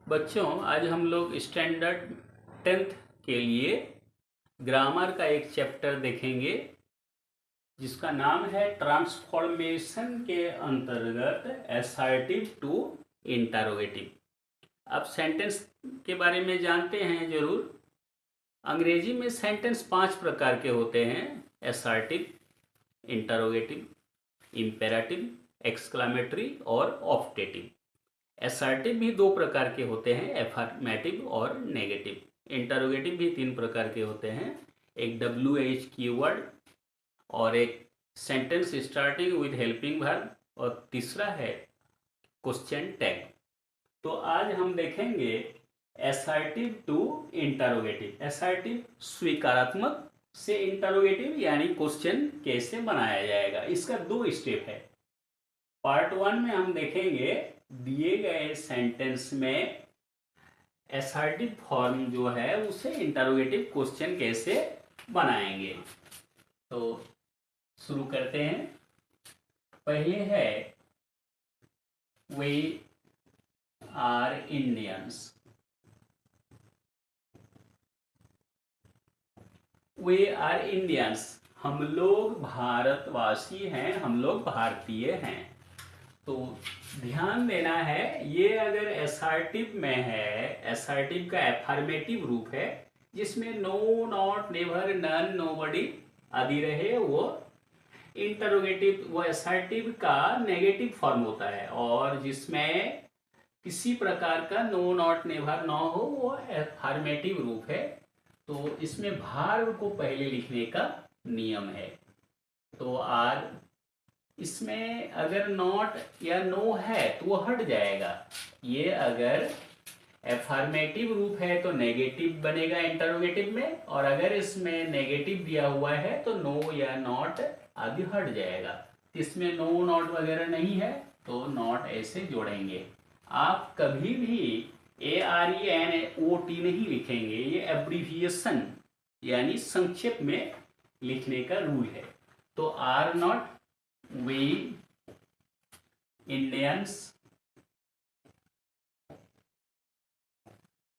बच्चों, आज हम लोग स्टैंडर्ड 10th के लिए ग्रामर का एक चैप्टर देखेंगे जिसका नाम है ट्रांसफॉर्मेशन के अंतर्गत असर्टिव टू इंटरोगेटिव। आप सेंटेंस के बारे में जानते हैं जरूर। अंग्रेजी में सेंटेंस 5 प्रकार के होते हैं: असर्टिव, इंटरोगेटिव, इम्पेरेटिव, एक्सक्लामेटरी और ऑप्टेटिव। असर्टिव भी 2 प्रकार के होते हैं, एफर्मेटिव और नेगेटिव। इंटरोगेटिव भी 3 प्रकार के होते हैं, एक WH कीवर्ड और एक sentence starting with helping verb और तीसरा है क्वेश्चन टैग। तो आज हम देखेंगे असर्टिव टू इंटरोगेटिव। असर्टिव स्वीकारात्मक से इंटरोगेटिव यानी क्वेश्चन कैसे बनाया जाएगा, इसका 2 स्टेप है। पार्ट 1 में हम देखेंगे दिए गए सेंटेंस में असर्टिव फॉर्म जो है उसे इंटरोगेटिव क्वेश्चन कैसे बनाएंगे। तो शुरू करते हैं। पहले है we are Indians. We are Indians, हम लोग भारतवासी हैं, हम लोग भारतीय हैं। तो ध्यान देना है, ये अगर असर्टिव में है, असर्टिव का एफर्मेटिव रूप है जिसमें no, not, never, none, nobody आदि रहे, वो इंटरोगेटिव, वो असर्टिव का नेगेटिव फॉर्म होता है। और जिसमें किसी प्रकार का नो, नॉट, नेवर ना हो, वो एफर्मेटिव रूप है। तो इसमें भार्ब को पहले लिखने का नियम है। तो आर, इसमें अगर नॉट या नो है तो वो हट जाएगा। ये अगर एफर्मेटिव रूप है तो नेगेटिव बनेगा इंटरोगेटिव में, और अगर इसमें नेगेटिव दिया हुआ है तो नो या नॉट आदि हट जाएगा। इसमें नो, नॉट वगैरह नहीं है तो नॉट ऐसे जोड़ेंगे। आप कभी भी ARENOT नहीं लिखेंगे, ये एब्रीविएशन यानी संक्षेप में लिखने का रूल है। तो आर नॉट, वी इंडियंस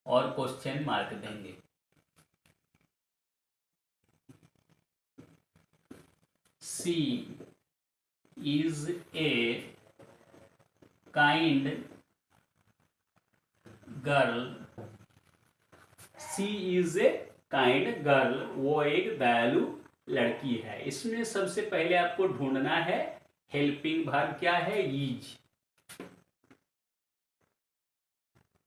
और क्वेश्चन मार्क देंगे। She is a kind girl. She is a kind girl, वो एक दयालु लड़की है। इसमें सबसे पहले आपको ढूंढना है हेल्पिंग वर्ब क्या है, इज।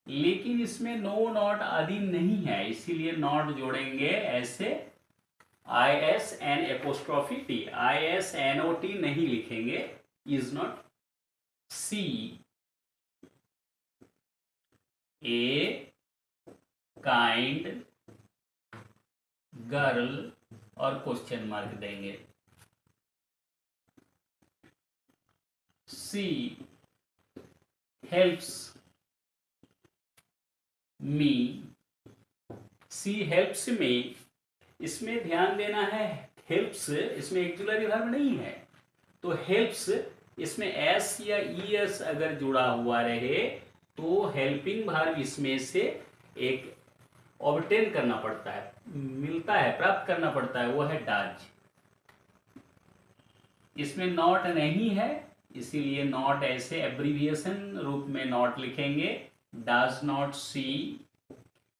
लेकिन इसमें नो, नॉट आदि नहीं है, इसीलिए नॉट जोड़ेंगे ऐसे ISN'T, ISNOT नहीं लिखेंगे, is not. She a kind girl और क्वेश्चन मार्क देंगे। She helps me, she helps me. इसमें ध्यान देना है, हेल्प्स इसमें एक्जुलरी वर्ब नहीं है, तो हेल्प्स इसमें एस या ES अगर जुड़ा हुआ रहे तो हेल्पिंग वर्ब इसमें से एक ऑब्टेन करना पड़ता है, मिलता है, प्राप्त करना पड़ता है, वो है डाज। इसमें नॉट नहीं है, इसीलिए नॉट ऐसे एब्रीविएशन रूप में नॉट लिखेंगे। डज नॉट सी,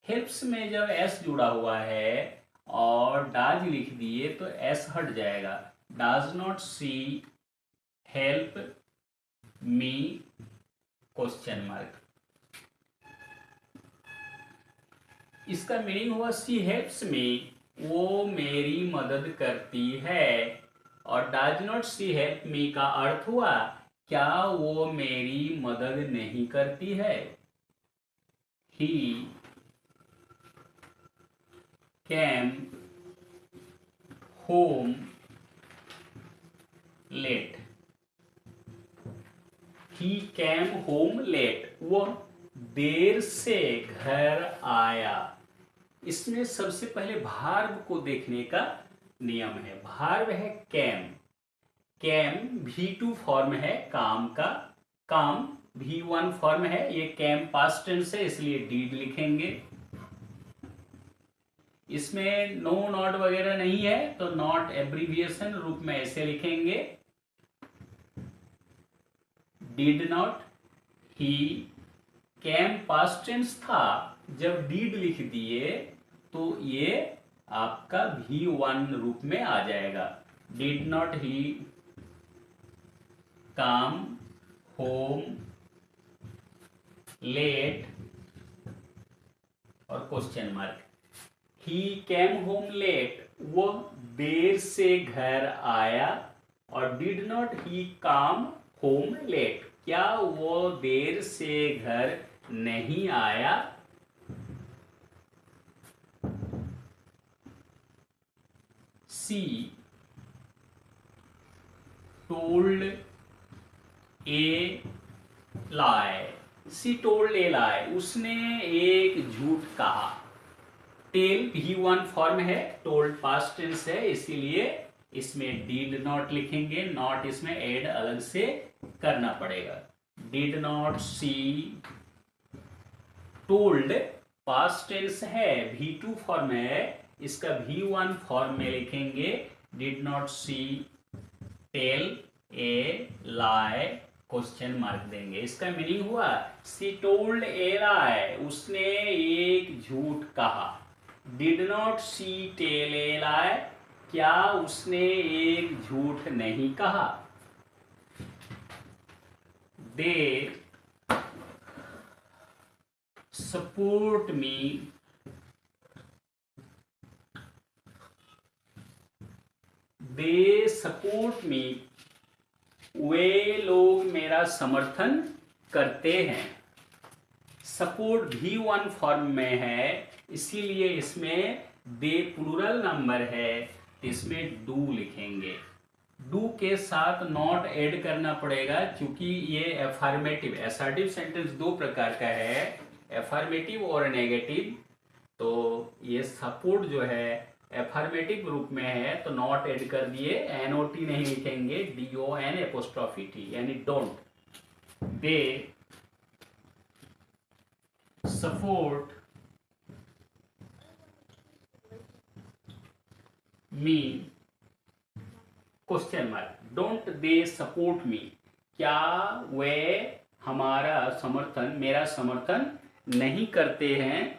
हेल्प्स में जब एस जुड़ा हुआ है और डाज लिख दिए तो एस हट जाएगा। Does not she help me question mark. इसका मीनिंग हुआ सी हेल्प्स मी, वो मेरी मदद करती है। और does not she help me का अर्थ हुआ क्या वो मेरी मदद नहीं करती है। He came home late. He came home late, वो देर से घर आया। इसमें सबसे पहले भार्ब को देखने का नियम है। भार्ब है कैम, कैम V2 फॉर्म है काम का, काम V1 फॉर्म है, ये कैम पास्ट टेंस है इसलिए डीड लिखेंगे। इसमें नो नॉट वगैरह नहीं है तो नॉट एब्रीविएशन रूप में ऐसे लिखेंगे, did not, he came past tense था, जब डीड लिख दिए तो ये आपका V1 रूप में आ जाएगा। Did not he come home late और question mark. He came home late, वो देर से घर आया, और did not he come home late, क्या वो देर से घर नहीं आया। सी टोल्ड ए लाई, सी टोल्ड ए लाई, उसने एक झूठ कहा। टेल V1 फॉर्म है, टोल्ड पास्ट टेंस है, इसीलिए इसमें डिड नॉट लिखेंगे, नॉट इसमें ऐड अलग से करना पड़ेगा। Did not she told past tense है, V2 फॉर्म है, इसका V1 फॉर्म में लिखेंगे did not she tell a lie, question mark देंगे। इसका मीनिंग हुआ सी टोल्ड ए लाई, उसने एक झूठ कहा। Did not she tell a lie, क्या उसने एक झूठ नहीं कहा। They support me, they support me, वे लोग मेरा समर्थन करते हैं। सपोर्ट V1 फॉर्म में है, इसीलिए इसमें दे प्लूरल नंबर है, इसमें डू लिखेंगे। डू के साथ नॉट ऐड करना पड़ेगा क्योंकि ये एफर्मेटिव, असर्टिव सेंटेंस दो प्रकार का है, एफर्मेटिव और नेगेटिव। तो ये सपोर्ट जो है एफर्मेटिव रूप में है तो नॉट ऐड कर दिए, NOT नहीं लिखेंगे, DON' यानी don't. They support me, question mark, don't they support me, क्या वे हमारा समर्थन, मेरा समर्थन नहीं करते हैं।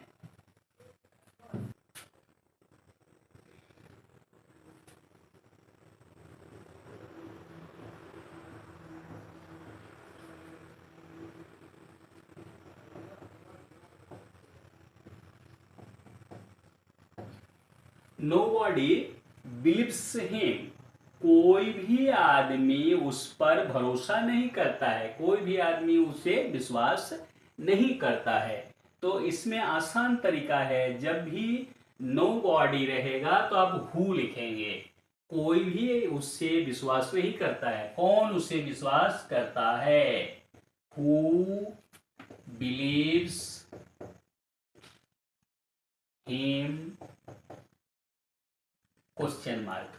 Nobody believes him, कोई भी आदमी उस पर भरोसा नहीं करता है, कोई भी आदमी उसे विश्वास नहीं करता है। तो इसमें आसान तरीका है, जब भी nobody रहेगा तो आप who लिखेंगे। कोई भी उससे विश्वास नहीं करता है, कौन उसे विश्वास करता है। Who believes him, question mark.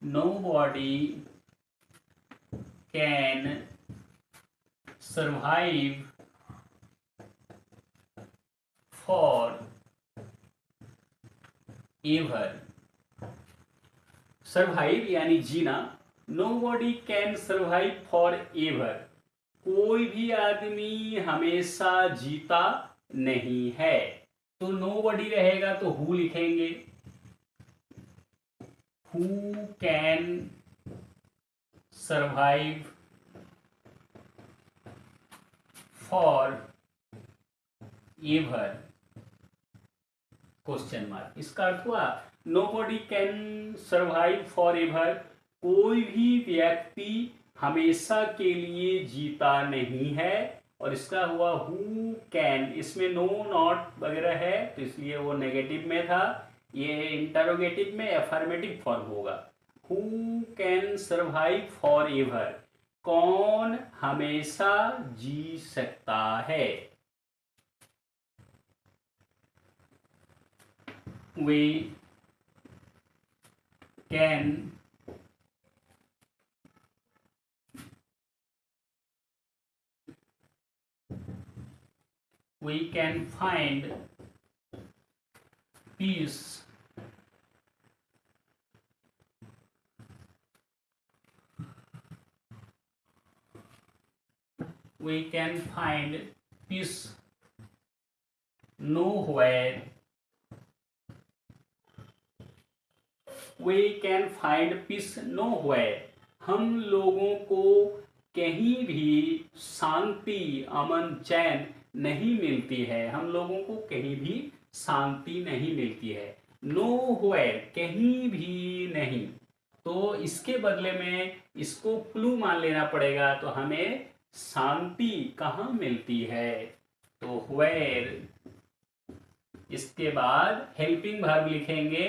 Nobody can survive for ever, survive यानी जीना, Nobody can survive for ever, कोई भी आदमी हमेशा जीता नहीं है। तो nobody रहेगा तो who लिखेंगे, who can survive for ever, question mark. इसका अर्थ हुआ nobody can survive forever, कोई भी व्यक्ति हमेशा के लिए जीता नहीं है। और इसका हुआ हु कैन, इसमें नो नॉट वगैरह है तो इसलिए वो नेगेटिव में था, ये इंटरोगेटिव में अफर्मेटिव फॉर्म होगा। Who can survive forever, कौन हमेशा जी सकता है। We can we can find peace nowhere. We can find peace nowhere. हम लोगों को कहीं भी शांति, अमन, चैन नहीं मिलती है। हम लोगों को कहीं भी शांति नहीं मिलती है। nowhere, कहीं भी नहीं। तो इसके बदले में इसको क्लू मान लेना पड़ेगा। तो हमें शांति कहाँ मिलती है? तो where, इसके बाद हेल्पिंग वर्ब लिखेंगे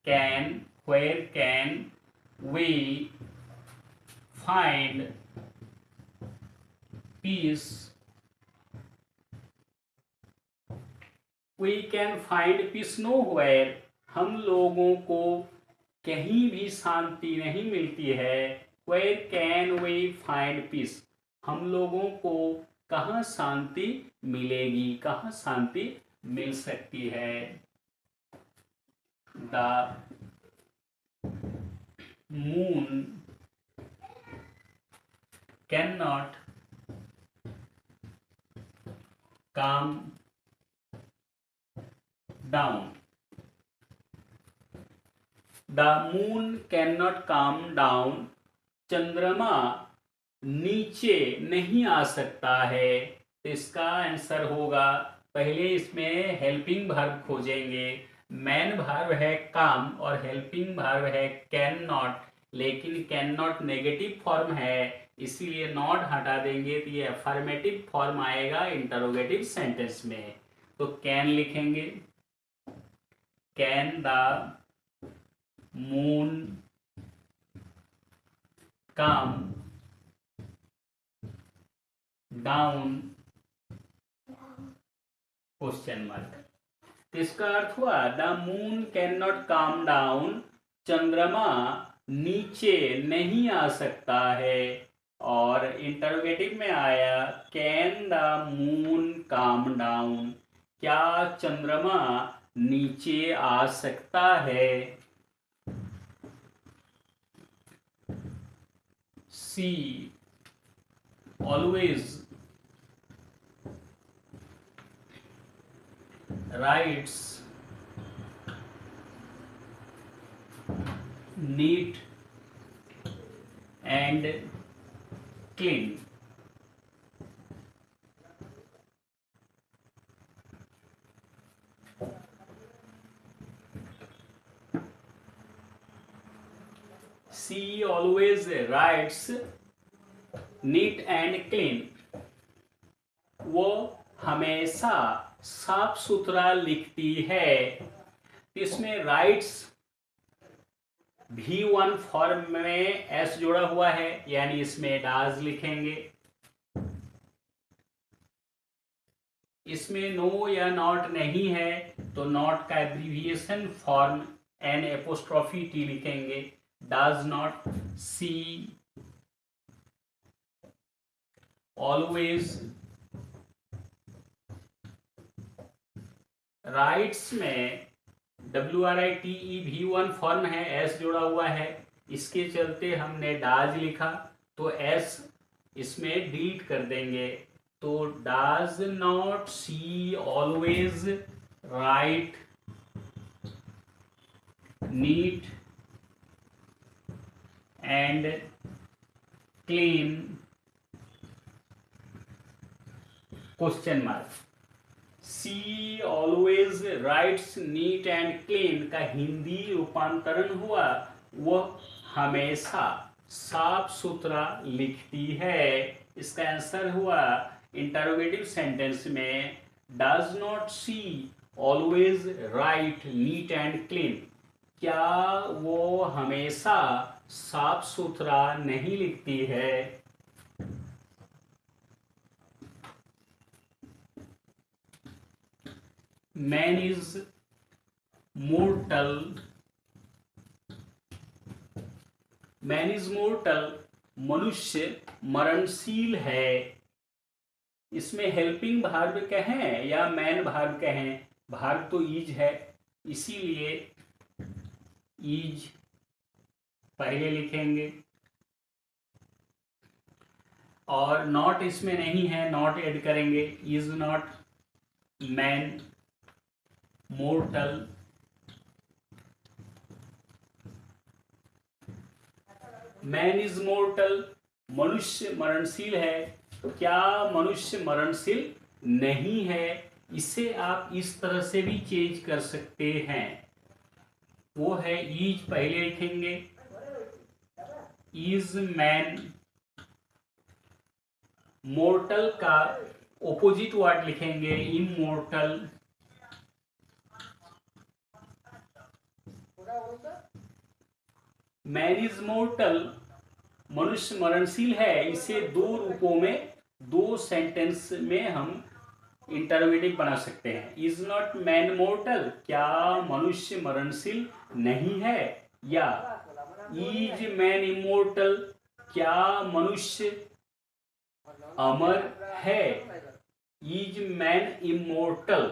can. where can we find peace? We can find peace nowhere. हम लोगों को कहीं भी शांति नहीं मिलती है। Where can we find peace? हम लोगों को कहाँ शांति मिलेगी, कहाँ शांति मिल सकती है? The moon cannot calm down. The moon cannot calm down. चंद्रमा नीचे नहीं आ सकता है। तो इसका आंसर होगा, पहले इसमें हेल्पिंग वर्ब खोजेंगे। मेन वर्ब है काम और हेल्पिंग वर्ब है कैन नॉट, लेकिन कैन नॉट नेगेटिव फॉर्म है, इसीलिए नॉट हटा देंगे तो ये अफर्मेटिव फॉर्म आएगा इंटरोगेटिव सेंटेंस में। तो कैन लिखेंगे, can the moon come down question mark. इसका अर्थ हुआ the moon can not calm down, चंद्रमा नीचे नहीं आ सकता है। और इंटरोगेटिव में आया can the moon calm down, क्या चंद्रमा नीचे आ सकता है? सी always writes neat and clean. She always writes neat and clean. वो हमेशा साफ सुथरा लिखती है। इसमें राइट्स V1 फॉर्म में एस जोड़ा हुआ है, यानी इसमें डाज लिखेंगे। इसमें नो या नॉट नहीं है तो नॉट का abbreviation form n apostrophe t लिखेंगे। Does not she always writes में WRITE V1 फॉर्म है, एस जोड़ा हुआ है, इसके चलते हमने डाज लिखा तो एस इसमें डिलीट कर देंगे। तो does not she always write neat and clean question mark. She always writes neat and clean का हिंदी रूपांतरण हुआ वह हमेशा साफ सुथरा लिखती है। इसका आंसर हुआ इंटरोगेटिव सेंटेंस में does not she always write neat and clean, क्या वो हमेशा साफ सुथरा नहीं लिखती है? Man is mortal, man is mortal, मनुष्य मरणशील है। इसमें हेल्पिंग भार्ब कहें या मैन भार्ब कहें, भार्ब तो इज है, इसीलिए इज पहले लिखेंगे। और नॉट इसमें नहीं है, नॉट ऐड करेंगे। Is not man mortar, man is mortal, मनुष्य मरणशील है। क्या मनुष्य मरणशील नहीं है? इसे आप इस तरह से भी चेंज कर सकते हैं, वो है इज पहले लिखेंगे, इज मैन मोर्टल का ऑपोजिट वर्ड लिखेंगे इमोर्टल। मैन इज मोर्टल, मनुष्य मरणशील है, इसे दो रूपों में, दो सेंटेंस में हम इंटरमीडिएट बना सकते हैं। इज नॉट मैन मोर्टल, क्या मनुष्य मरणशील नहीं है, या इज मैन इमोर्टल, क्या मनुष्य अमर है। Is man immortal,